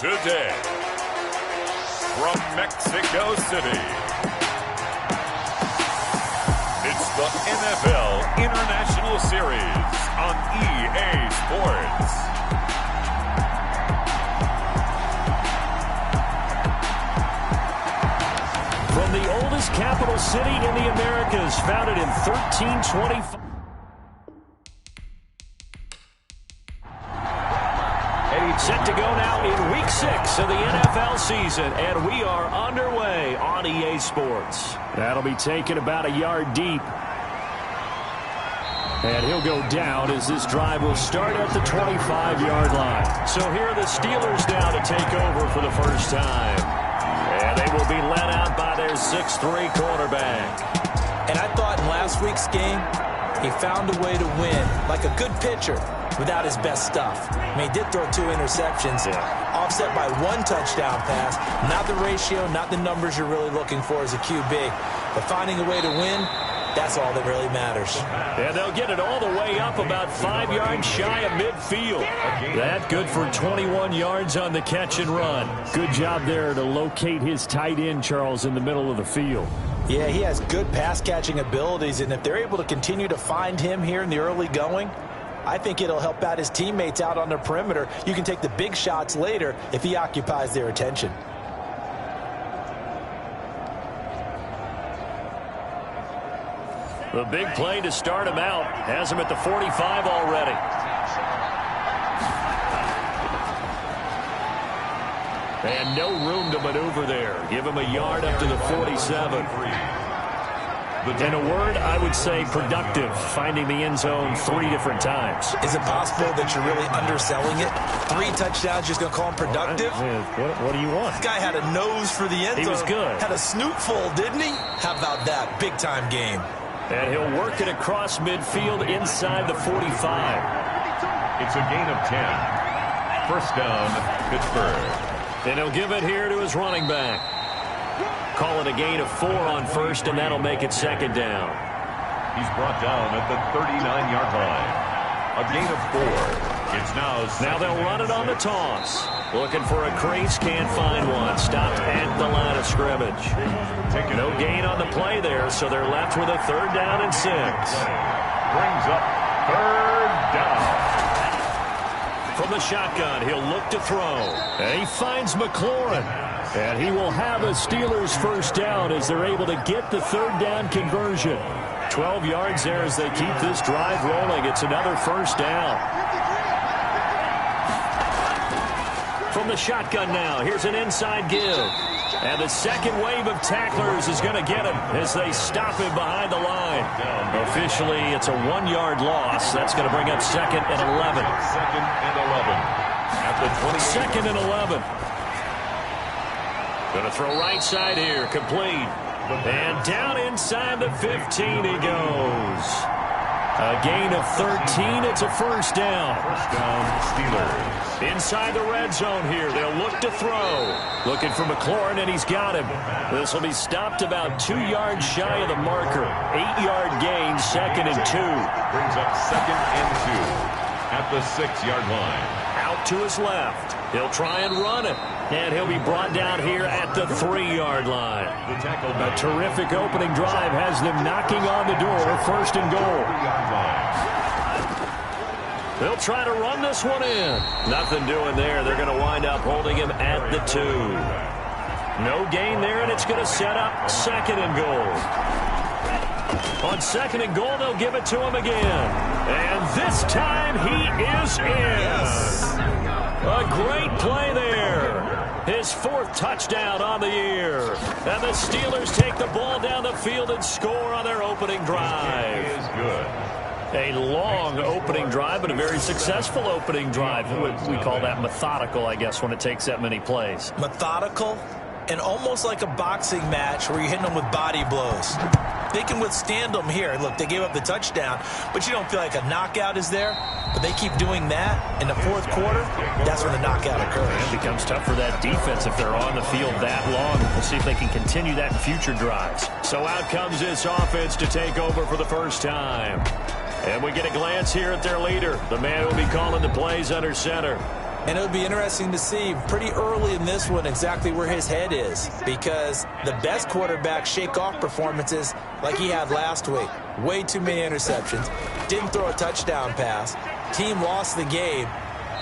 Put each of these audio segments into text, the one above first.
Today, from Mexico City, it's the NFL International Series on EA Sports. From the oldest capital city in the Americas, founded in 1325. Set to go now in Week 6 of the NFL season, and we are underway on EA Sports. That'll be taken about a yard deep. And he'll go down as this drive will start at the 25-yard line. So here are the Steelers now to take over for the first time. And they will be led out by their 6'3" quarterback. And I thought in last week's game, he found a way to win, like a good pitcher, without his best stuff. I mean, he did throw 2 interceptions, offset by 1 touchdown pass. Not the ratio, not the numbers you're really looking for as a QB. But finding a way to win, that's all that really matters. And they'll get it all the way up about 5 yards shy of midfield. That good for 21 yards on the catch and run. Good job there to locate his tight end, Charles, in the middle of the field. Yeah, he has good pass-catching abilities, and if they're able to continue to find him here in the early going, I think it'll help out his teammates out on the perimeter. You can take the big shots later if he occupies their attention. The big play to start him out has him at the 45 already. And no room to maneuver there. Give him a yard up to the 47. In a word, I would say productive, finding the end zone 3 different times. Is it possible that you're really underselling it? 3 touchdowns, just going to call him productive? What do you want? This guy had a nose for the end zone. He was good. Had a snootful, didn't he? How about that? Big-time game. And he'll work it across midfield inside the 45. It's a gain of 10. First down, Pittsburgh. And he'll give it here to his running back. Call it a gain of 4 on first, and that'll make it second down. He's brought down at the 39-yard line. A gain of 4. It's now they'll run it on the toss. Looking for a crease, can't find one. Stopped at the line of scrimmage. No gain on the play there, so they're left with a 3rd down and 6. Brings up 3rd down. From the shotgun, he'll look to throw. And he finds McLaurin. And he will have a Steelers first down as they're able to get the 3rd down conversion. 12 yards there as they keep this drive rolling. It's another first down. From the shotgun now, here's an inside give. And the second wave of tacklers is going to get him as they stop him behind the line. Officially, it's a 1-yard loss. That's going to bring up 2nd and 11. 2nd and 11. At the 2nd and 11. Going to throw right side here, complete. And down inside the 15 he goes. A gain of 13, it's a first down. First down, Steelers. Inside the red zone here, they'll look to throw. Looking for McLaurin, and he's got him. This will be stopped about 2 yards shy of the marker. 8-yard gain, 2nd and 2. Brings up 2nd and 2 at the 6-yard line. Out to his left. He'll try and run it. And he'll be brought down here at the 3-yard line. A terrific opening drive has them knocking on the door. 1st and goal. They'll try to run this one in. Nothing doing there. They're going to wind up holding him at the 2. No gain there, and it's going to set up 2nd and goal. On 2nd and goal, they'll give it to him again. And this time he is in. Yes. A great play there. His 4th touchdown on the year. And the Steelers take the ball down the field and score on their opening drive. He is good. A long opening drive, but a very successful opening drive. We call that methodical, I guess, when it takes that many plays. Methodical and almost like a boxing match where you're hitting them with body blows. They can withstand them here. Look, they gave up the touchdown, but you don't feel like a knockout is there. But they keep doing that in the 4th quarter. That's when the knockout occurs. It becomes tough for that defense if they're on the field that long. We'll see if they can continue that in future drives. So out comes this offense to take over for the first time. And we get a glance here at their leader, the man who will be calling the plays under center. And it'll be interesting to see pretty early in this one exactly where his head is, because the best quarterbacks shake off performances like he had last week. Way too many interceptions. Didn't throw a touchdown pass. Team lost the game.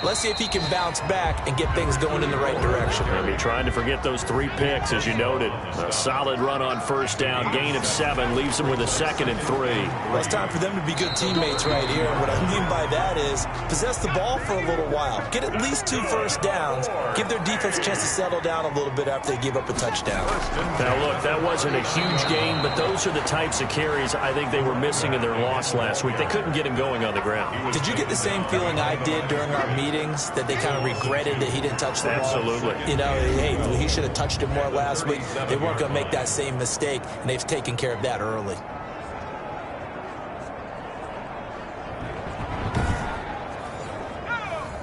Let's see if he can bounce back and get things going in the right direction. They'll be trying to forget those 3 picks, as you noted. A solid run on first down, gain of 7, leaves them with a 2nd and 3. Well, it's time for them to be good teammates right here. And what I mean by that is possess the ball for a little while. Get at least 2 first downs. Give their defense a chance to settle down a little bit after they give up a touchdown. Now, look, that wasn't a huge gain, but those are the types of carries I think they were missing in their loss last week. They couldn't get him going on the ground. Did you get the same feeling I did during our meetings, that they kind of regretted that he didn't touch the ball? Absolutely. You know, hey, he should have touched it more last week. They weren't going to make that same mistake, and they've taken care of that early.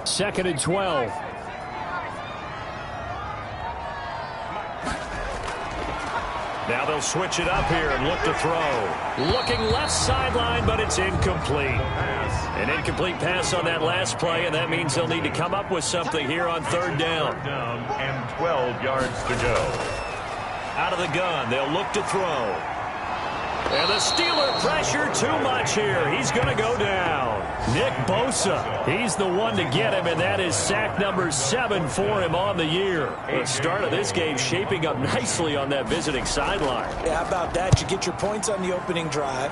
Second and 12. Now they'll switch it up here and look to throw. Looking left sideline, but it's incomplete. An incomplete pass on that last play, and that means they'll need to come up with something here on 3rd down. And 12 yards to go. Out of the gun, they'll look to throw. And the Steeler pressure too much here. He's going to go down. Nick Bosa, he's the one to get him, and that is sack number 7 for him on the year. The start of this game shaping up nicely on that visiting sideline. Yeah, how about that? You get your points on the opening drive.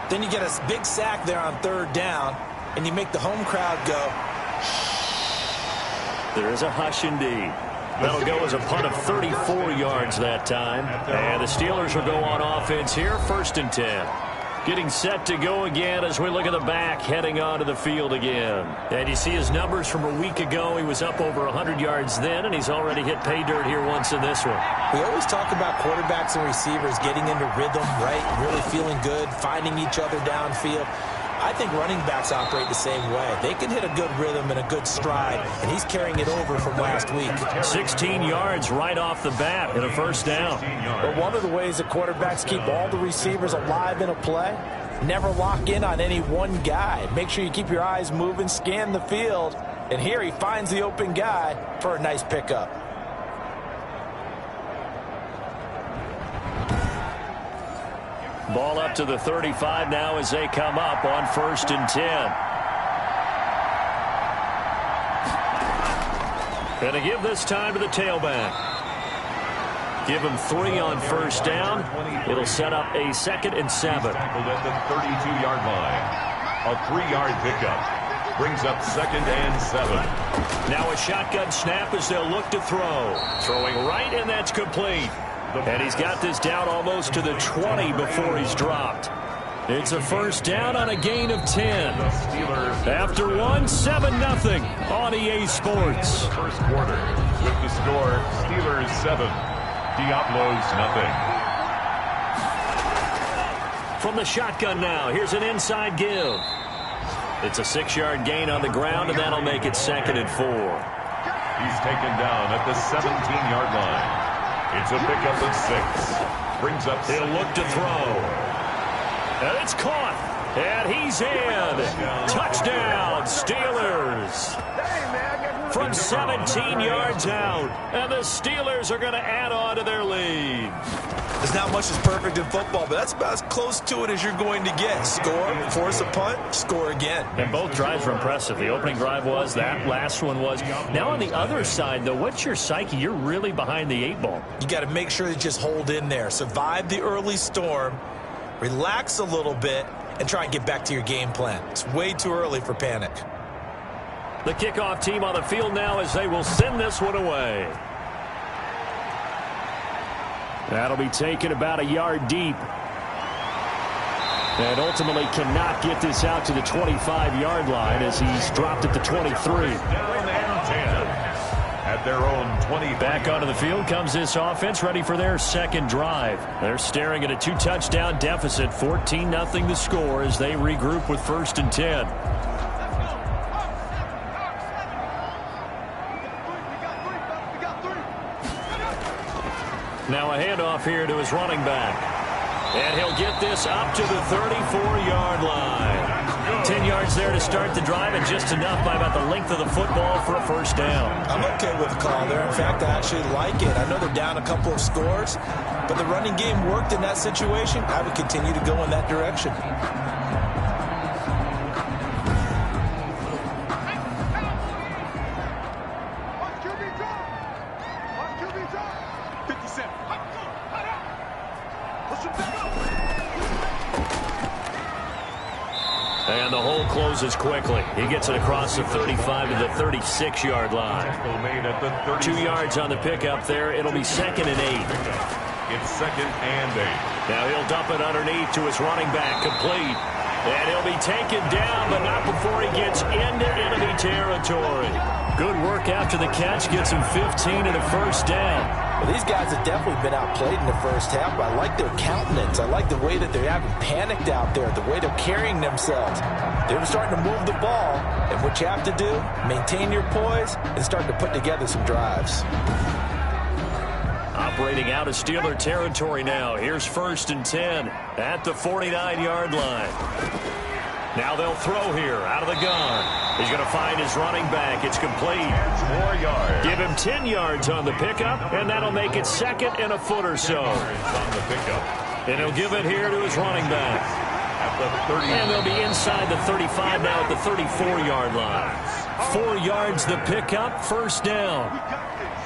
Then you get a big sack there on 3rd down, and you make the home crowd go. There is a hush indeed. That'll go as a punt of 34 yards that time. And the Steelers will go on offense here, 1st and 10. Getting set to go again as we look at the back, heading onto the field again. And you see his numbers from a week ago. He was up over 100 yards then, and he's already hit pay dirt here once in this one. We always talk about quarterbacks and receivers getting into rhythm, right? Really feeling good, finding each other downfield. I think running backs operate the same way. They can hit a good rhythm and a good stride, and he's carrying it over from last week. 16 yards right off the bat in a 1st down. But one of the ways that quarterbacks keep all the receivers alive in a play, never lock in on any one guy. Make sure you keep your eyes moving, scan the field, and here he finds the open guy for a nice pickup. Ball up to the 35 now as they come up on 1st and 10. And to give this time to the tailback. Give him 3 on 1st down. It'll set up a 2nd and 7. Tackled at the 32-yard line. A 3-yard pickup. Brings up 2nd and 7. Now a shotgun snap as they'll look to throw. Throwing right, and that's complete. And he's got this down almost to the 20 before he's dropped. It's a 1st down on a gain of 10. After 1, 7-0 on EA Sports. First quarter with the score, Steelers 7, Diablos 0. From the shotgun now, here's an inside give. It's a 6-yard gain on the ground, and that'll make it 2nd and 4. He's taken down at the 17-yard line. It's a pickup of 6. Brings up. He'll look to throw. And it's caught. And he's in. Touchdown, Steelers. From 17 yards out. And the Steelers are going to add on to their lead. There's not much that's perfect in football, but that's about as close to it as you're going to get. Score, force a punt, score again. And both drives were impressive. The opening drive was, that last one was. Now on the other side, though, what's your psyche? You're really behind the 8 ball. You got to make sure you just hold in there. Survive the early storm, relax a little bit, and try and get back to your game plan. It's way too early for panic. The kickoff team on the field now as they will send this one away. That'll be taken about a yard deep. And ultimately cannot get this out to the 25-yard line as he's dropped at the 23. Down and 10. At their own 20. Back onto the field comes this offense, ready for their 2nd drive. They're staring at a 2-touchdown deficit, 14-0 the score as they regroup with 1st and 10. Now a handoff here to his running back. And he'll get this up to the 34-yard line. 10 yards there to start the drive, and just enough by about the length of the football for a first down. I'm okay with the call there. In fact, I actually like it. I know they're down a couple of scores, but the running game worked in that situation. I would continue to go in that direction. And the hole closes quickly. He gets it across the 35 to the 36-yard line. 2 yards on the pickup there. It'll be 2nd and 8. It's 2nd and 8. Now he'll dump it underneath to his running back, complete. And he'll be taken down, but not before he gets into enemy territory. Good work after the catch. Gets him 15 and a first down. Well, these guys have definitely been outplayed in the first half, but I like their countenance. I like the way that they haven't panicked out there, the way they're carrying themselves. They're starting to move the ball, and what you have to do, maintain your poise and start to put together some drives. Operating out of Steeler territory now. Here's 1st and 10 at the 49-yard line. Now they'll throw here out of the gun. He's going to find his running back. It's complete. 4 yards. Give him 10 yards on the pickup, and that'll make it 2nd and a foot or so. On the pickup. And he'll give it here to his running back. At the 30. And they'll be inside the 35 now at the 34-yard line. 4 yards the pickup, first down.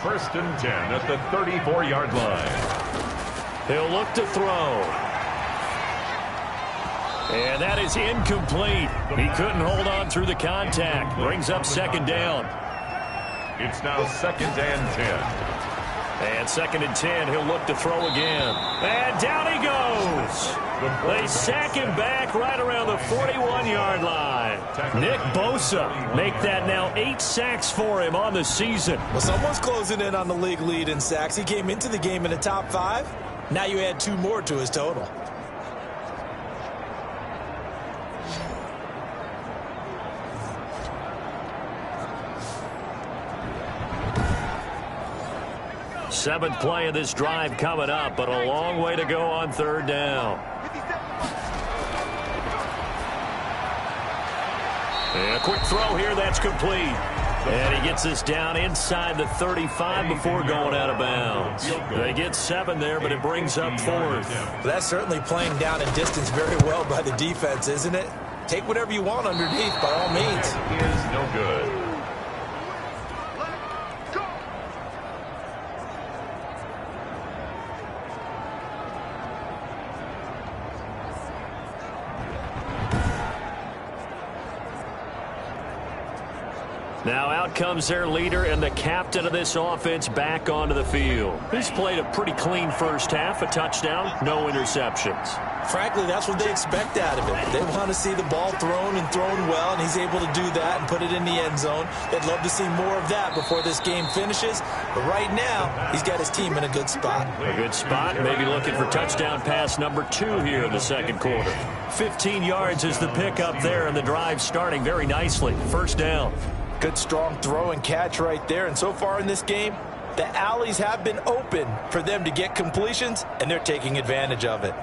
1st and 10 at the 34-yard line. He'll look to throw. And that is incomplete. He couldn't hold on through the contact. Brings up 2nd down. It's now 2nd and 10. And 2nd and 10, he'll look to throw again. And down he goes. They sack him back right around the 41-yard line. Nick Bosa make that now 8 sacks for him on the season. Well, someone's closing in on the league lead in sacks. He came into the game in the top 5. Now you add 2 more to his total. Seventh play of this drive coming up, but a long way to go on 3rd down. And a quick throw here, that's complete. And he gets this down inside the 35 before going out of bounds. They get 7 there, but it brings up 4th. Well, that's certainly playing down in distance very well by the defense, isn't it? Take whatever you want underneath, by all means. Is no good. Now out comes their leader and the captain of this offense back onto the field. He's played a pretty clean first half, a touchdown, no interceptions. Frankly, that's what they expect out of him. They want to see the ball thrown and thrown well, and he's able to do that and put it in the end zone. They'd love to see more of that before this game finishes. But right now, he's got his team in a good spot. A good spot, maybe looking for touchdown pass number 2 here in the 2nd quarter. 15 yards is the pickup there, and the drive starting very nicely. First down. Good strong throw and catch right there. And so far in this game, the alleys have been open for them to get completions, and they're taking advantage of it.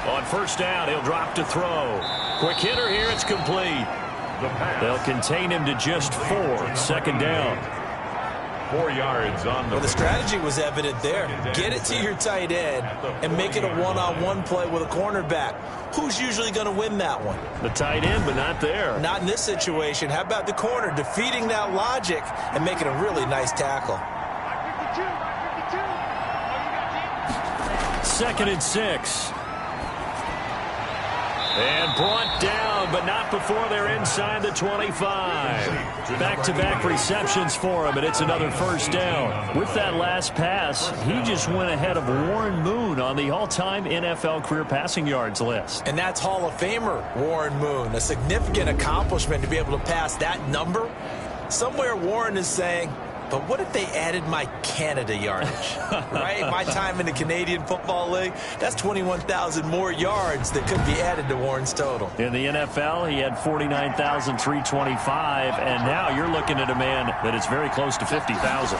On first down, he'll drop to throw. Quick hitter here, it's complete. They'll contain him to just 4. 2nd down. 4 yards on the... Well, the strategy was evident there. Get it to your tight end and make it a one-on-one play with a cornerback. Who's usually going to win that one? The tight end, but not there. Not in this situation. How about the corner defeating that logic and making a really nice tackle? 2nd and 6. And brought down, but not before they're inside the 25. Back-to-back receptions for him, and it's another first down. With that last pass, he just went ahead of Warren Moon on the all-time NFL career passing yards list. And that's Hall of Famer Warren Moon. A significant accomplishment to be able to pass that number. Somewhere Warren is saying, But what if they added my Canada yardage, right? My time in the Canadian Football League, that's 21,000 more yards that could be added to Warren's total. In the NFL, he had 49,325, and now you're looking at a man that is very close to 50,000.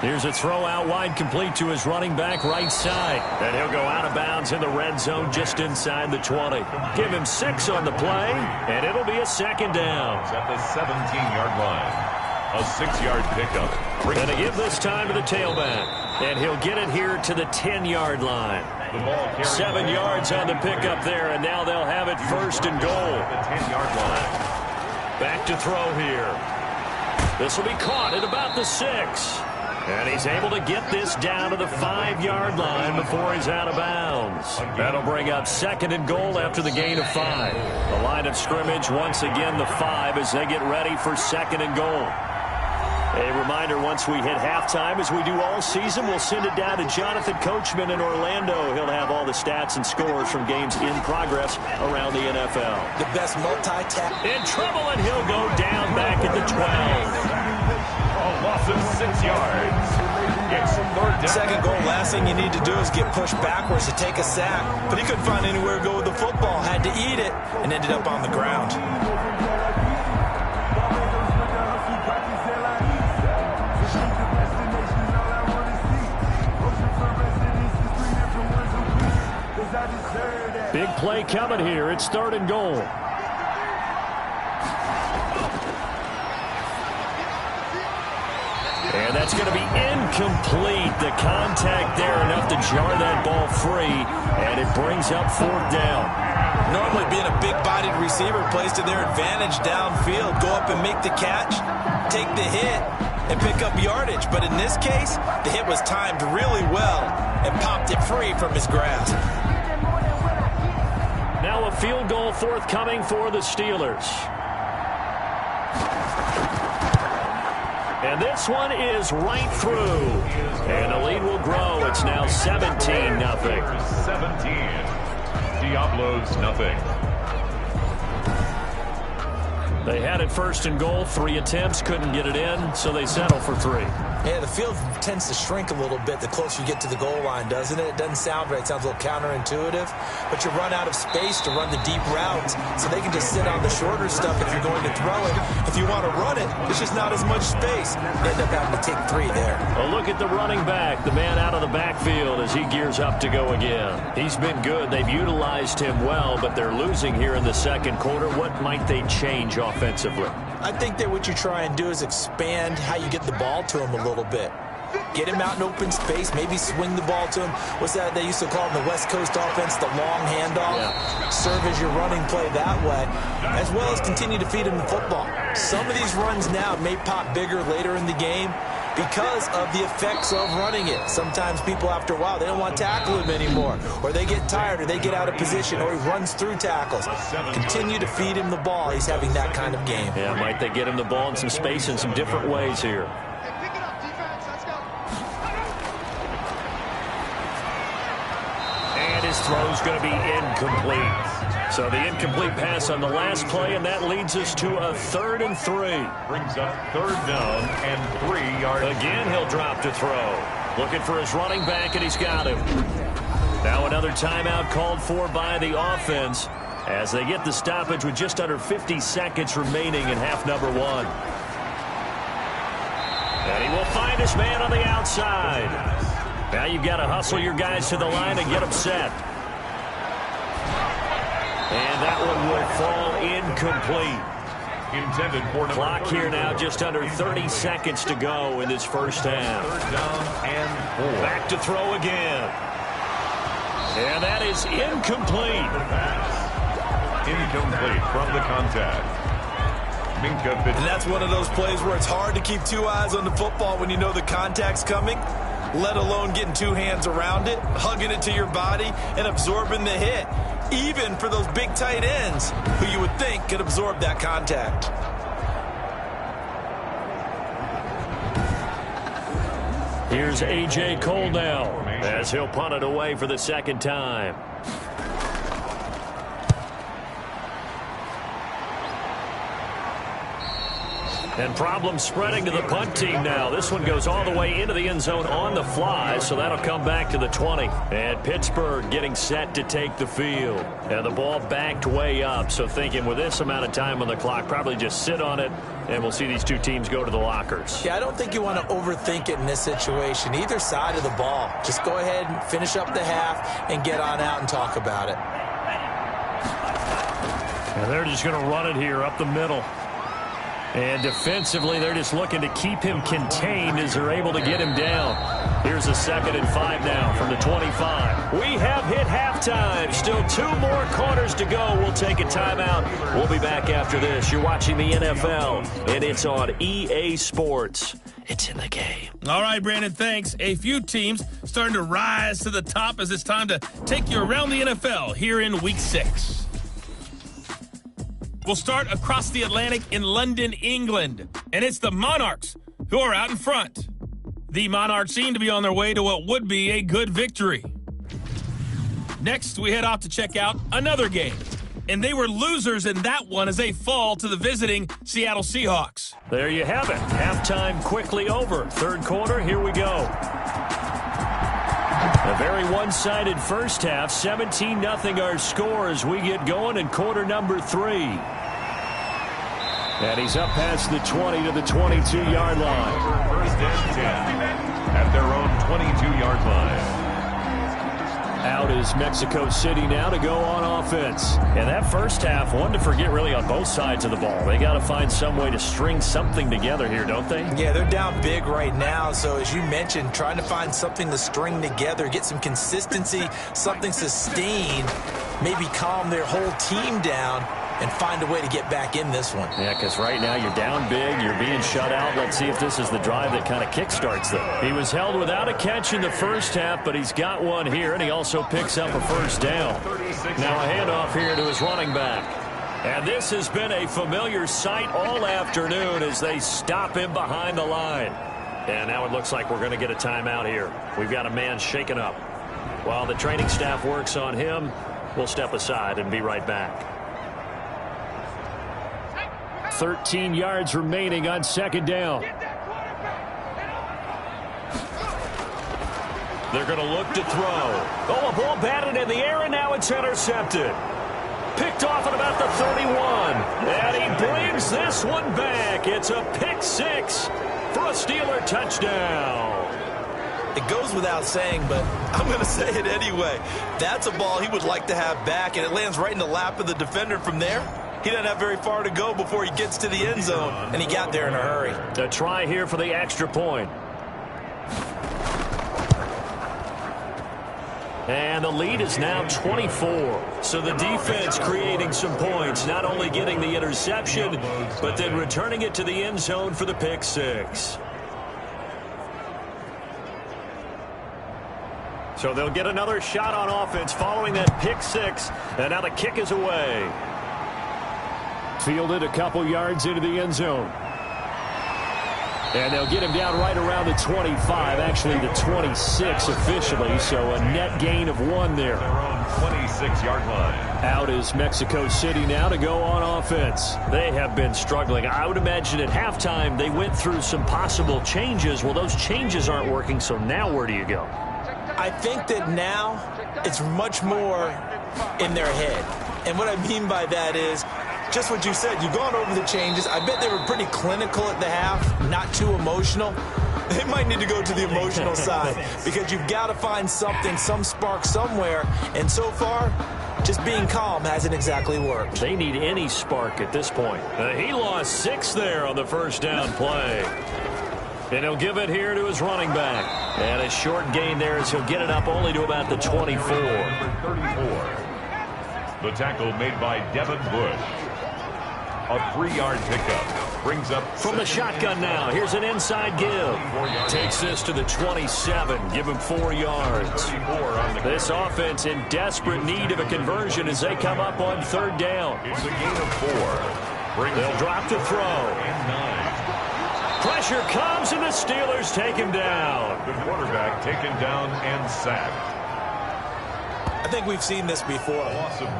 Here's a throw out wide, complete to his running back right side. And he'll go out of bounds in the red zone just inside the 20. Give him 6 on the play, and it'll be a second down. At the 17-yard line. A 6-yard pickup. And to give this time to the tailback. And he'll get it here to the 10-yard line. 7 yards on the pickup there, and now they'll have it first and goal. The 10-yard line. Back to throw here. This will be caught at about the 6. And he's able to get this down to the 5-yard line before he's out of bounds. That'll bring up second and goal after the gain of 5. The line of scrimmage once again the 5 as they get ready for second and goal. A reminder, once we hit halftime, as we do all season, we'll send it down to Jonathan Coachman in Orlando. He'll have all the stats and scores from games in progress around the NFL. The best multi-tap. In trouble, and he'll go down back at the 12. A loss of 6 yards. It's third down. Second goal, last thing you need to do is get pushed backwards to take a sack. But he couldn't find anywhere to go with the football, had to eat it, and ended up on the ground. Big play coming here. It's third and goal. And that's going to be incomplete. The contact there enough to jar that ball free, and it brings up fourth down. Normally being a big-bodied receiver plays to their advantage downfield. Go up and make the catch, take the hit, and pick up yardage. But in this case, the hit was timed really well and popped it free from his grasp. Now a field goal forthcoming for the Steelers. And this one is right through. And the lead will grow. It's now 17-0. 17. Diablos, nothing. They had it first and goal. 3 attempts, couldn't get it in, so they settle for 3. Yeah, the field tends to shrink a little bit the closer you get to the goal line, doesn't it? It doesn't sound right. It sounds a little counterintuitive. But you run out of space to run the deep routes, so they can just sit on the shorter stuff if you're going to throw it. If you want to run it, there's just not as much space. You end up having to take 3 there. A look at the running back, the man out of the backfield as he gears up to go again. He's been good. They've utilized him well, but they're losing here in the second quarter. What might they change offensively? I think that what you try and do is expand how you get the ball to him a little bit. Get him out in open space, maybe swing the ball to him. What's that they used to call in the West Coast offense, the long handoff? Yeah. Serve as your running play that way, as well as continue to feed him the football. Some of these runs now may pop bigger later in the game because of the effects of running it. Sometimes people, after a while, they don't want to tackle him anymore, or they get tired, or they get out of position, or he runs through tackles. Continue to feed him the ball. He's having that kind of game. Yeah, might they get him the ball in some space in some different ways here. And his throw's going to be incomplete. So the incomplete pass on the last play, and that leads us to a 3rd and 3. Brings up third down and 3 yards. Again, he'll drop to throw. Looking for his running back, and he's got him. Now another timeout called for by the offense as they get the stoppage with just under 50 seconds remaining in half number 1. And he will find his man on the outside. Now you've got to hustle your guys to the line and get them set. And that one will fall incomplete. Intended for clock here now, just under 30 seconds to go in this first half. 3rd down and 4. Back to throw again. And that is incomplete. Incomplete from the contact. And that's one of those plays where it's hard to keep 2 eyes on the football when you know the contact's coming, let alone getting 2 hands around it, hugging it to your body, and absorbing the hit. Even for those big tight ends who you would think could absorb that contact. Here's A.J. Cole now as he'll punt it away for the second time. And problems spreading to the punt team now. This one goes all the way into the end zone on the fly, so that'll come back to the 20. And Pittsburgh getting set to take the field. And the ball backed way up, so thinking with this amount of time on the clock, probably just sit on it, and we'll see these two teams go to the lockers. Yeah, I don't think you want to overthink it in this situation. Either side of the ball. Just go ahead and finish up the half and get on out and talk about it. And they're just going to run it here up the middle. And defensively, they're just looking to keep him contained as they're able to get him down. Here's a 2nd and 5 now from the 25. We have hit halftime. Still 2 more quarters to go. We'll take a timeout. We'll be back after this. You're watching the NFL, and it's on EA Sports. It's in the game. All right, Brandon, thanks. A few teams starting to rise to the top as it's time to take you around the NFL here in Week 6. We'll start across the Atlantic in London, England. And it's the Monarchs who are out in front. The Monarchs seem to be on their way to what would be a good victory. Next, we head off to check out another game. And they were losers in that one as they fall to the visiting Seattle Seahawks. There you have it. Halftime quickly over. 3rd quarter, here we go. A very one-sided first half. 17-0 our score as we get going in quarter number 3. And he's up past the 20 to the 22-yard line. 1st and 10 at their own 22-yard line. Out is Mexico City now to go on offense. And that first half, one to forget really on both sides of the ball. They got to find some way to string something together here, don't they? Yeah, they're down big right now. So as you mentioned, trying to find something to string together, get some consistency, something sustained, maybe calm their whole team down and find a way to get back in this one. Yeah, because right now you're down big, you're being shut out. Let's see if this is the drive that kind of kickstarts them. He was held without a catch in the first half, but he's got one here, and he also picks up a first down. Now a handoff here to his running back. And this has been a familiar sight all afternoon as they stop him behind the line. And now it looks like we're going to get a timeout here. We've got a man shaken up. While the training staff works on him, we'll step aside and be right back. 13 yards remaining on 2nd down. They're going to look to throw. Oh, a ball batted in the air, and now it's intercepted. Picked off at about the 31. And he brings this one back. It's a pick 6 for a Steeler touchdown. It goes without saying, but I'm going to say it anyway. That's a ball he would like to have back, and it lands right in the lap of the defender from there. He doesn't have very far to go before he gets to the end zone, and he got there in a hurry. A try here for the extra point. And the lead is now 24. So the defense creating some points, not only getting the interception, but then returning it to the end zone for the pick 6. So they'll get another shot on offense following that pick 6. And now the kick is away. Fielded a couple yards into the end zone. And they'll get him down right around the 25, actually the 26 officially, so a net gain of 1 there. Their own 26-yard line. Out is Mexico City now to go on offense. They have been struggling. I would imagine at halftime they went through some possible changes. Well, those changes aren't working, so now where do you go? I think that now it's much more in their head. And what I mean by that is, just what you said, you've gone over the changes. I bet they were pretty clinical at the half, not too emotional. They might need to go to the emotional side because you've got to find something, some spark somewhere. And so far, just being calm hasn't exactly worked. They need any spark at this point. He lost 6 there on the first down play. And he'll give it here to his running back. And a short gain there as he'll get it up only to about the 24. Number 34. The tackle made by Devin Bush. A 3-yard pickup brings up from the shotgun now. Here's an inside give. Takes this to the 27. Give him 4 yards. This offense in desperate need of a conversion as they come up on 3rd down. It's a gain of 4. They'll drop to throw. And 9. Pressure comes and the Steelers take him down. The quarterback taken down and sacked. I think we've seen this before.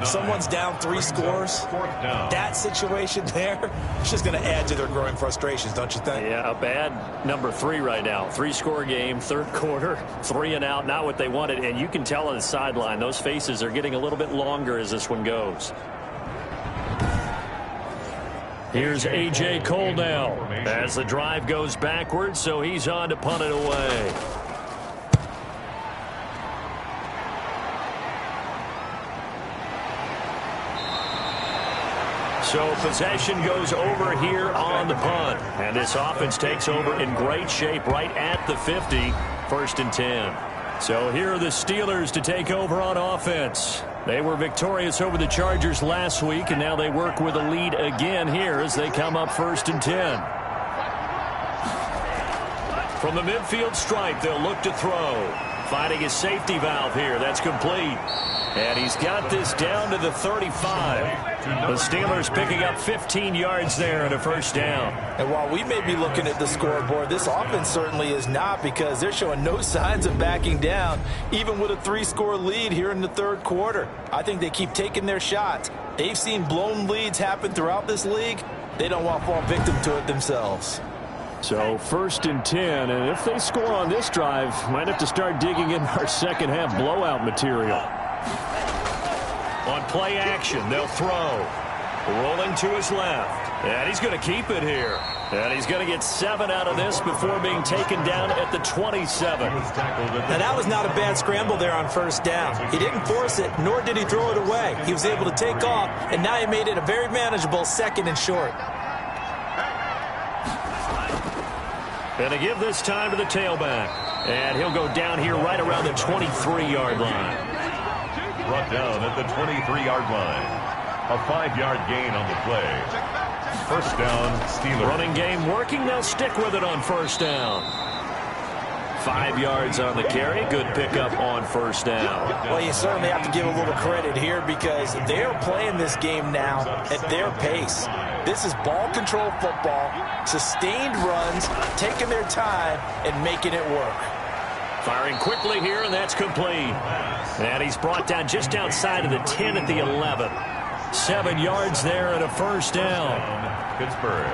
Someone's down 3 scores. That situation there, it's just going to add to their growing frustrations, don't you think? Yeah, a bad number 3 right now. 3-score game, third quarter, 3 and out, not what they wanted. And you can tell on the sideline, those faces are getting a little bit longer as this one goes. Here's A.J. Cole now as the drive goes backwards, so he's on to punt it away. So possession goes over here on the punt. And this offense takes over in great shape right at the 50. 1st and 10. So here are the Steelers to take over on offense. They were victorious over the Chargers last week, and now they work with a lead again here as they come up 1st and 10. From the midfield stripe, they'll look to throw. Finding his safety valve here. That's complete. And he's got this down to the 35. The Steelers picking up 15 yards there and a 1st down. And while we may be looking at the scoreboard, this offense certainly is not, because they're showing no signs of backing down, even with a 3-score lead here in the 3rd quarter. I think they keep taking their shots. They've seen blown leads happen throughout this league. They don't want to fall victim to it themselves. So 1st and 10, and if they score on this drive, might have to start digging in our second half blowout material. On play action, they'll throw. Rolling to his left. And he's going to keep it here. And he's going to get 7 out of this before being taken down at the 27. Now, that was not a bad scramble there on 1st down. He didn't force it, nor did he throw it away. He was able to take off, and now he made it a very manageable 2nd and short. And to give this time to the tailback. And he'll go down here right around the 23-yard line. Brought down at the 23-yard line. A 5-yard gain on the play. 1st down, Steelers. Running game working. They'll stick with it on 1st down. 5 yards on the carry. Good pickup on 1st down. Well, you certainly have to give a little credit here, because they're playing this game now at their pace. This is ball control football, sustained runs, taking their time and making it work. Firing quickly here, and that's complete. And he's brought down just outside of the 10 at the 11. 7 yards there and a 1st down. Pittsburgh.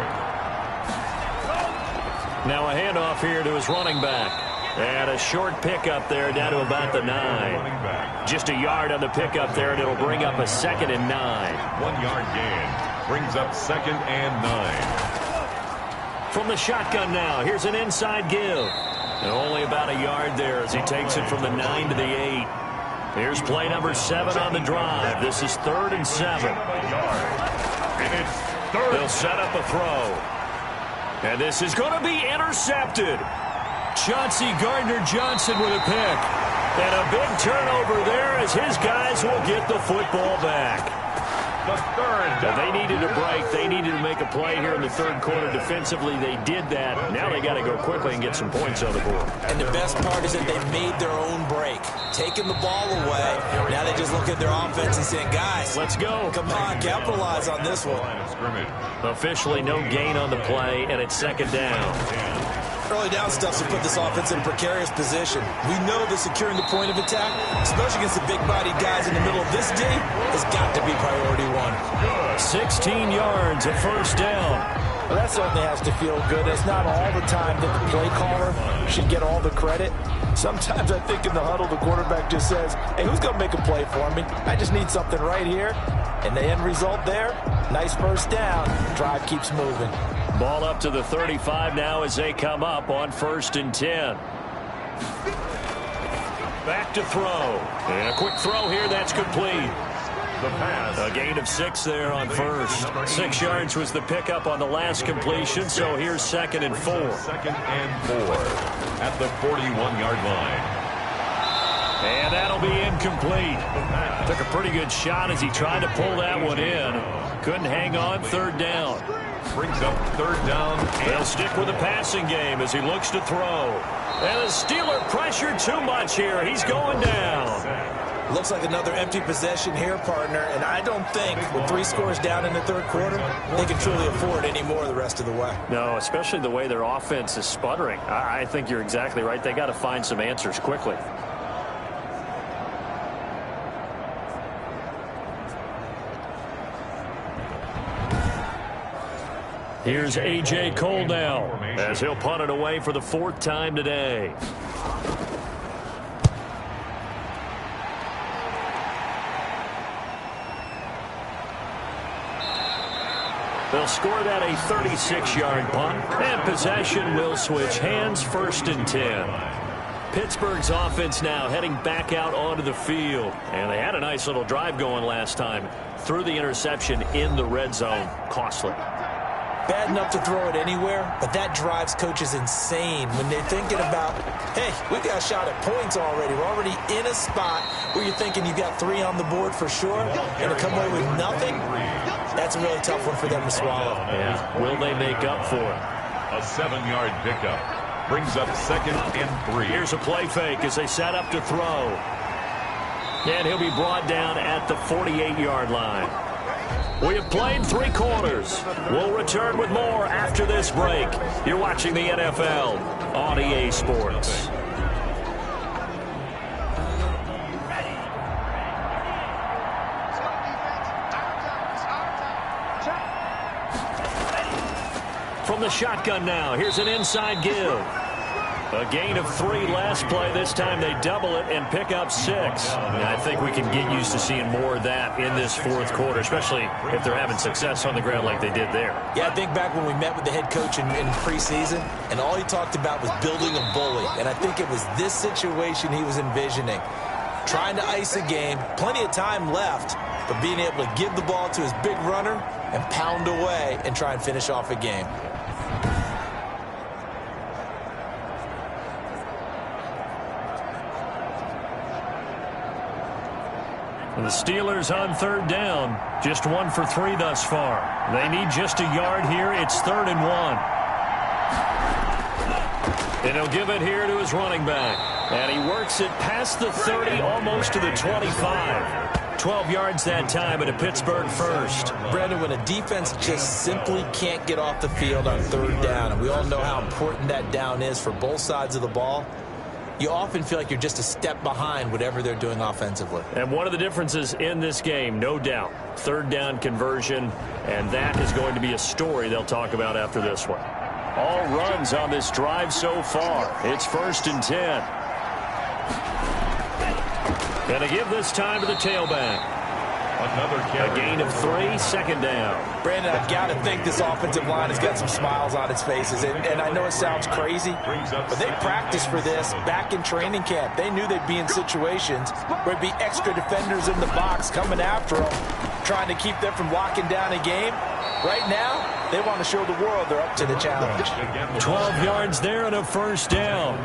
Now a handoff here to his running back. And a short pickup there down to about the 9. Just a yard on the pickup there, and it'll bring up a 2nd and 9. 1-yard gain. Brings up 2nd and 9. From the shotgun now, here's an inside give. And only about a yard there as he takes it from the 9 to the 8. Here's play number 7 on the drive. This is 3rd and 7. And it's 3rd. They'll set up a throw. And this is going to be intercepted. Chauncey Gardner-Johnson with a pick. And a big turnover there as his guys will get the football back. The 3rd down. They needed a break. They needed to make a play here in the 3rd quarter defensively. They did that. Now they got to go quickly and get some points on the board. And the best part is that they made their own break, taking the ball away. Now they just look at their offense and saying, guys, let's go. Come on, capitalize on this one. Officially no gain on the play, and it's 2nd down. Early down stuff to put this offense in a precarious position. We know that securing the point of attack, especially against the big-bodied guys in the middle of this D, has got to be priority 1. 16 yards, a 1st down. Well, that certainly has to feel good. It's not all the time that the play caller should get all the credit. Sometimes I think in the huddle, the quarterback just says, hey, who's going to make a play for me? I just need something right here. And the end result there, nice 1st down. Drive keeps moving. Ball up to the 35 now as they come up on 1st and 10. Back to throw. And a quick throw here, that's complete. The pass. A gain of 6 there on 1st. 6 yards was the pickup on the last completion, so here's 2nd and 4. 2nd and 4 at the 41-yard line. And that'll be incomplete. Took a pretty good shot as he tried to pull that one in. Couldn't hang on. 3rd down. Brings up 3rd down. They'll stick with the passing game as he looks to throw. And the Steeler pressure too much here. He's going down. Looks like another empty possession here, partner, and I don't think with 3 scores down in the 3rd quarter, they can truly afford any more the rest of the way. No, especially the way their offense is sputtering. I think you're exactly right. They got to find some answers quickly. Here's A.J. Cole now as he'll punt it away for the 4th time today. They'll score that a 36-yard punt, and possession will switch hands, 1st and 10. Pittsburgh's offense now heading back out onto the field, and they had a nice little drive going last time. Threw the interception in the red zone. Costly. Bad enough to throw it anywhere, but that drives coaches insane when they're thinking about, hey, we got a shot at points already. We're already in a spot where you're thinking you've got 3 on the board for sure, and to come away with nothing, that's a really tough one for them to swallow. Yeah. Will they make up for it? A 7-yard pickup brings up 2nd and 3. Here's a play fake as they set up to throw. And he'll be brought down at the 48-yard line. We have played 3 quarters. We'll return with more after this break. You're watching the NFL on EA Sports. From the shotgun now, here's an inside give. A gain of 3 last play. This time they double it and pick up 6. And I think we can get used to seeing more of that in this 4th quarter, especially if they're having success on the ground like they did there. Yeah, I think back when we met with the head coach in preseason, and all he talked about was building a bully. And I think it was this situation he was envisioning. Trying to ice a game, plenty of time left, but being able to give the ball to his big runner and pound away and try and finish off a game. And the Steelers on 3rd down. Just 1 for 3 thus far. They need just a yard here. It's 3rd and 1. And he'll give it here to his running back. And he works it past the 30, almost to the 25. 12 yards that time at a Pittsburgh first. Brandon, when a defense just simply can't get off the field on 3rd down, and we all know how important that down is for both sides of the ball, you often feel like you're just a step behind whatever they're doing offensively. And one of the differences in this game, no doubt, 3rd down conversion, and that is going to be a story they'll talk about after this one. All runs on this drive so far. It's 1st and 10. Going to give this time to the tailback. A gain of 3, 2nd down. Brandon, I've got to think this offensive line has got some smiles on its faces. And I know it sounds crazy, but they practiced for this back in training camp. They knew they'd be in situations where there'd be extra defenders in the box coming after them, trying to keep them from locking down a game. Right now, they want to show the world they're up to the challenge. 12 yards there and a 1st down.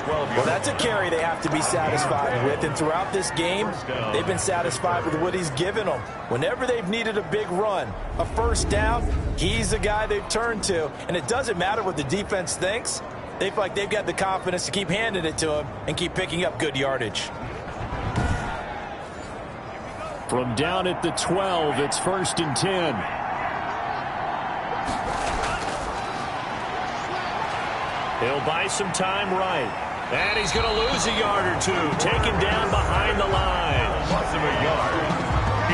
Well, that's a carry they have to be satisfied with. And throughout this game, they've been satisfied with what he's given them. Whenever they've needed a big run, a 1st down, he's the guy they've turned to. And it doesn't matter what the defense thinks. They feel like they've got the confidence to keep handing it to him and keep picking up good yardage. From down at the 12, it's 1st and 10. He'll buy some time right. And he's going to lose a yard or 2. Taken down behind the line. Loss of a yard.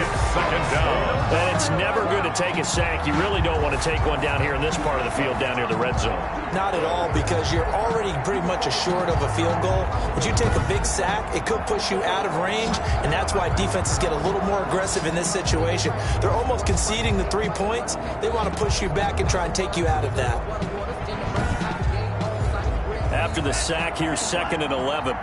It's 2nd down. And it's never good to take a sack. You really don't want to take one down here in this part of the field down near the red zone. Not at all, because you're already pretty much assured of a field goal. But you take a big sack, it could push you out of range, and that's why defenses get a little more aggressive in this situation. They're almost conceding the 3 points. They want to push you back and try and take you out of that. After the sack, here's 2nd and 11.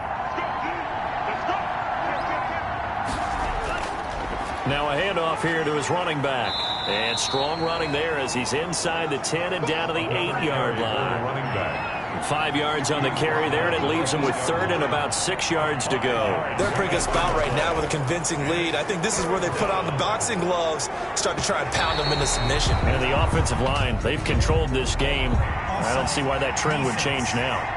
Now a handoff here to his running back. And strong running there as he's inside the 10 and down to the 8-yard line. 5 yards on the carry there, and it leaves him with 3rd and about 6 yards to go. They're a pretty good spot right now with a convincing lead. I think this is where they put on the boxing gloves, start to try and pound them into submission. And the offensive line, they've controlled this game. I don't see why that trend would change now.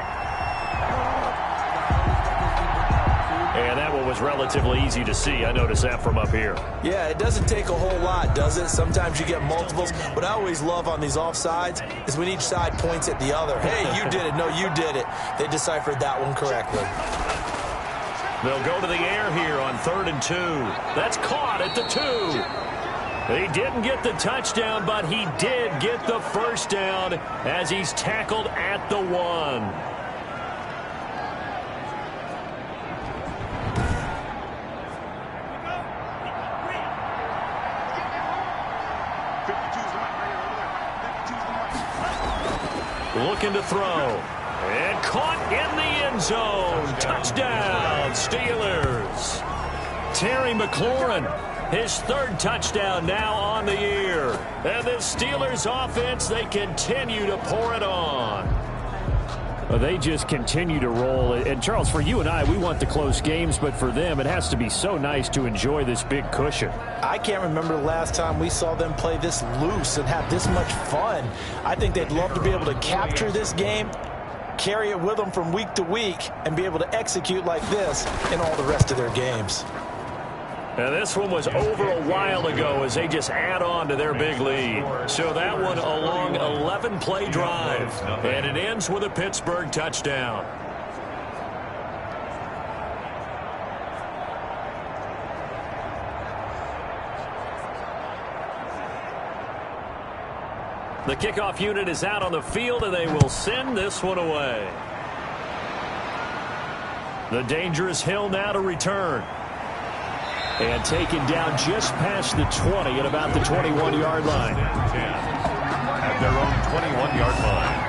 And that one was relatively easy to see. I noticed that from up here. Yeah, it doesn't take a whole lot, does it? Sometimes you get multiples. What I always love on these offsides is when each side points at the other. Hey, you did it. No, you did it. They deciphered that one correctly. They'll go to the air here on 3rd and 2. That's caught at the 2. He didn't get the touchdown, but he did get the first down as he's tackled at the 1. Looking to throw. And caught in the end zone. Touchdown, Steelers. Terry McLaurin, his 3rd touchdown now on the year. And the Steelers offense, they continue to pour it on. Well, they just continue to roll. And, Charles, for you and I, we want the close games, but for them, it has to be so nice to enjoy this big cushion. I can't remember the last time we saw them play this loose and have this much fun. I think they'd love to be able to capture this game, carry it with them from week to week, and be able to execute like this in all the rest of their games. And this one was over a while ago as they just add on to their big lead. So that one a long 11-play drive. And it ends with a Pittsburgh touchdown. The kickoff unit is out on the field, and they will send this one away. The dangerous Hill now to return. And taken down just past the 20 at about the 21-yard line. At their own 21-yard line.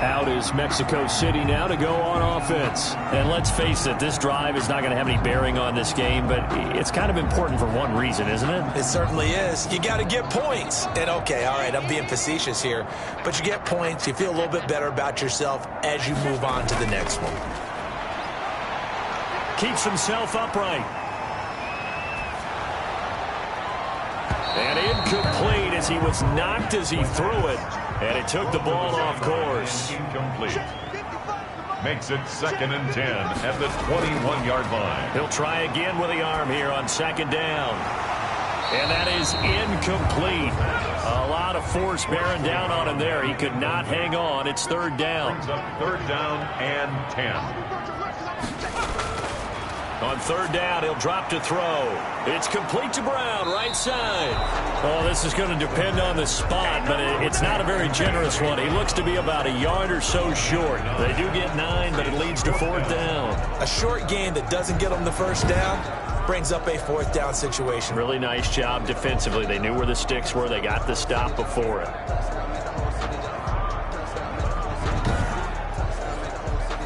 Out is Mexico City now to go on offense. And let's face it, this drive is not going to have any bearing on this game, but it's kind of important for one reason, isn't it? It certainly is. You got to get points. And, okay, all right, I'm being facetious here. But you get points, you feel a little bit better about yourself as you move on to the next one. Keeps himself upright. And incomplete as he was knocked as he threw it. And it took the ball off course. Incomplete. Makes it 2nd and 10 at the 21-yard line. He'll try again with the arm here on 2nd down. And that is incomplete. A lot of force bearing down on him there. He could not hang on. It's 3rd down. Brings up 3rd down and 10. On 3rd down, he'll drop to throw. It's complete to Brown, right side. Oh, this is going to depend on the spot, but it's not a very generous one. He looks to be about a yard or so short. They do get 9, but it leads to 4th down. A short gain that doesn't get them the 1st down brings up a 4th down situation. Really nice job defensively. They knew where the sticks were. They got the stop before it.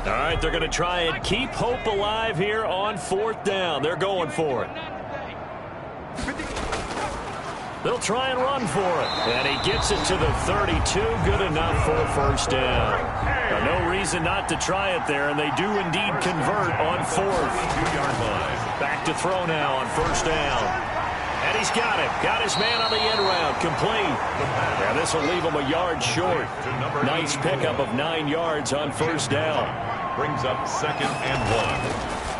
All right, they're going to try and keep hope alive here on 4th down. They're going for it. They'll try and run for it. And he gets it to the 32. Good enough for a 1st down. Now, no reason not to try it there, and they do indeed convert on 4th. 2-yard line. Back to throw now on 1st down. And he's got it. Got his man on the end route. Complete. Now this will leave him a yard short. Nice pickup of 9 yards on 1st down. Brings up 2nd and 1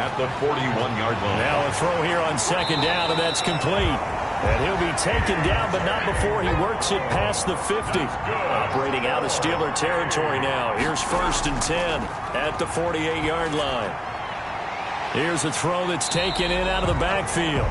at the 41-yard line. Now a throw here on 2nd down, and that's complete. And he'll be taken down, but not before he works it past the 50. Operating out of Steeler territory now. Here's 1st and 10 at the 48-yard line. Here's a throw that's taken in out of the backfield.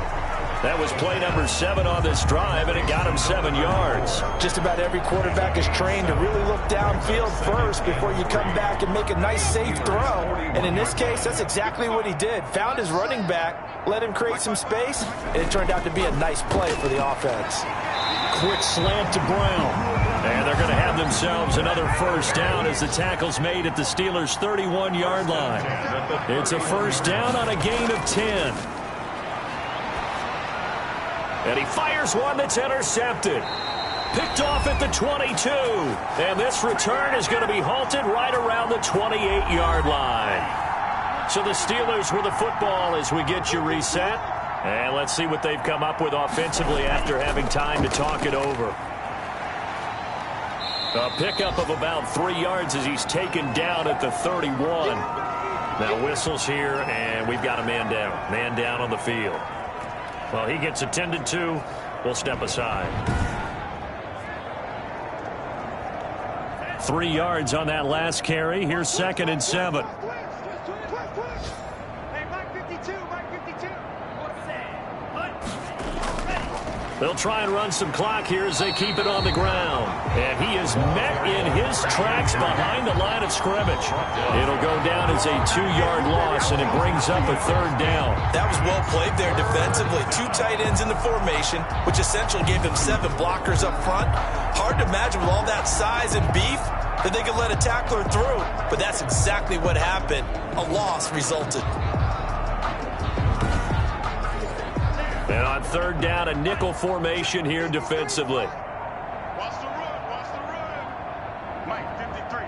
That was play number 7 on this drive, and it got him 7 yards. Just about every quarterback is trained to really look downfield first before you come back and make a nice, safe throw. And in this case, that's exactly what he did. Found his running back, let him create some space, and it turned out to be a nice play for the offense. Quick slant to Brown. And they're going to have themselves another 1st down as the tackle's made at the Steelers' 31-yard line. It's a 1st down on a gain of 10. And he fires one that's intercepted. Picked off at the 22. And this return is going to be halted right around the 28-yard line. So the Steelers with the football as we get you reset. And let's see what they've come up with offensively after having time to talk it over. A pickup of about 3 yards as he's taken down at the 31. Now whistles here, and we've got a man down. Man down on the field. Well, he gets attended to. We'll step aside. 3 yards on that last carry. Here's 2nd and 7. They'll try and run some clock here as they keep it on the ground. And he is met in his tracks behind the line of scrimmage. It'll go down as a 2-yard loss, and it brings up a 3rd down. That was well played there defensively. 2 tight ends in the formation, which essentially gave them 7 blockers up front. Hard to imagine with all that size and beef that they could let a tackler through. But that's exactly what happened. A loss resulted. And on 3rd down, a nickel formation here defensively. Watch the run. Watch the run. Mike, 53.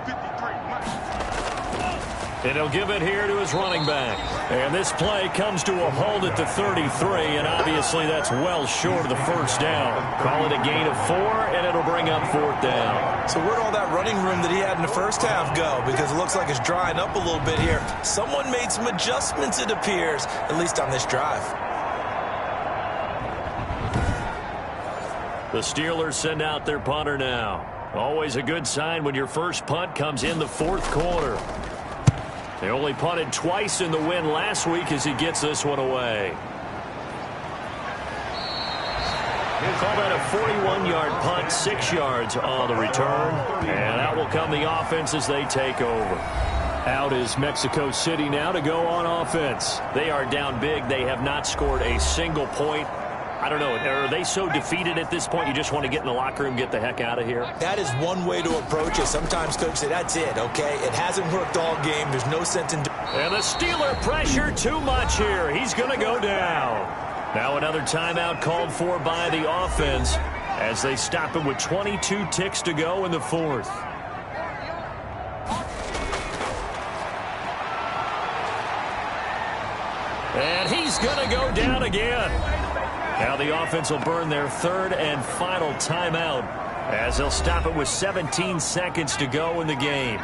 53. Mike. And he'll give it here to his running back. And this play comes to a hold at the 33, and obviously that's well short of the 1st down. Call it a gain of 4, and it'll bring up 4th down. So where'd all that running room that he had in the first half go? Because it looks like it's drying up a little bit here. Someone made some adjustments, it appears, at least on this drive. The Steelers send out their punter now. Always a good sign when your first punt comes in the 4th quarter. They only punted twice in the win last week as he gets this one away. Call that a 41-yard punt, 6 yards on the return. And out will come the offense as they take over. Out is Mexico City now to go on offense. They are down big. They have not scored a single point. I don't know. Are they so defeated at this point you just want to get in the locker room, get the heck out of here? That is one way to approach it. Sometimes coaches say, that's it, okay? It hasn't worked all game. There's no sense in... And the Steeler pressure too much here. He's going to go down. Now another timeout called for by the offense as they stop him with 22 ticks to go in the 4th. And he's going to go down again. Now the offense will burn their 3rd and final timeout as they'll stop it with 17 seconds to go in the game.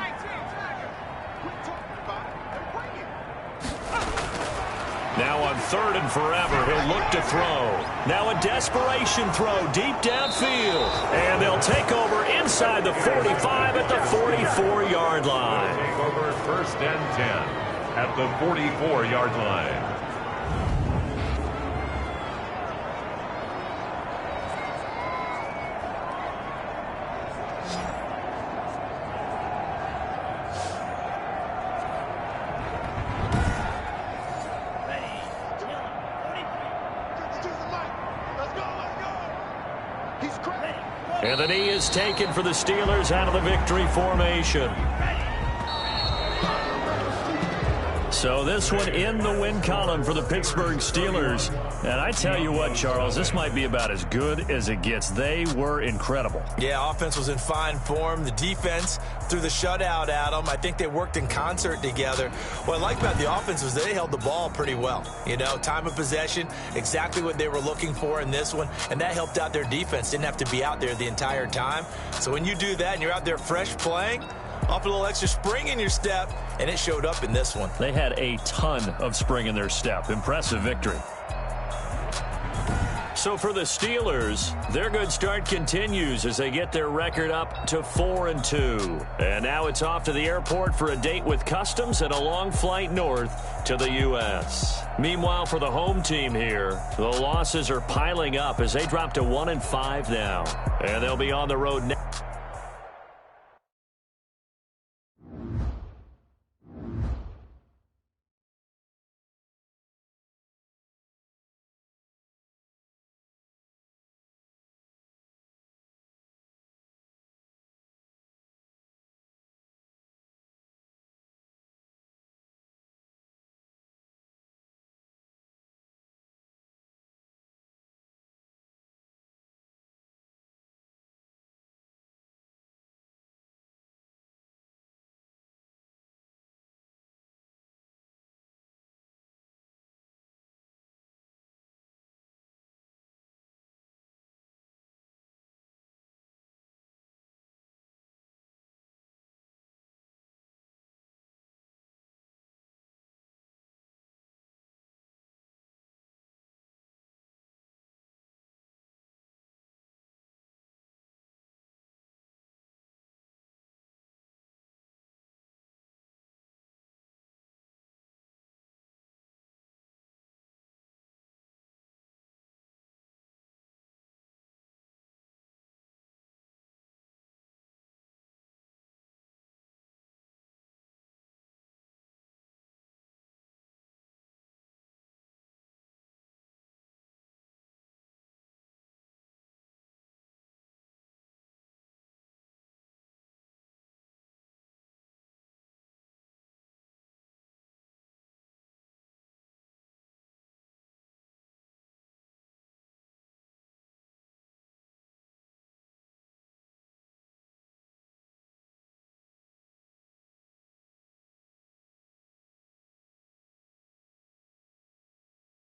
Now on 3rd and forever, he'll look to throw. Now a desperation throw deep downfield. And they'll take over inside the 45 at the 44-yard line. Take over 1st and 10 at the 44-yard line. And the knee is taken for the Steelers out of the victory formation. So this one in the win column for the Pittsburgh Steelers. And I tell you what, Charles, this might be about as good as it gets. They were incredible. Yeah, offense was in fine form. The defense threw the shutout at them. I think they worked in concert together. What I like about the offense was they held the ball pretty well. You know, time of possession, exactly what they were looking for in this one. And that helped out their defense. Didn't have to be out there the entire time. So when you do that and you're out there fresh playing, off a little extra spring in your step, and it showed up in this one. They had a ton of spring in their step. Impressive victory. So for the Steelers, their good start continues as they get their record up to 4-2. And now it's off to the airport for a date with Customs and a long flight north to the U.S. Meanwhile, for the home team here, the losses are piling up as they drop to 1-5 now. And they'll be on the road next.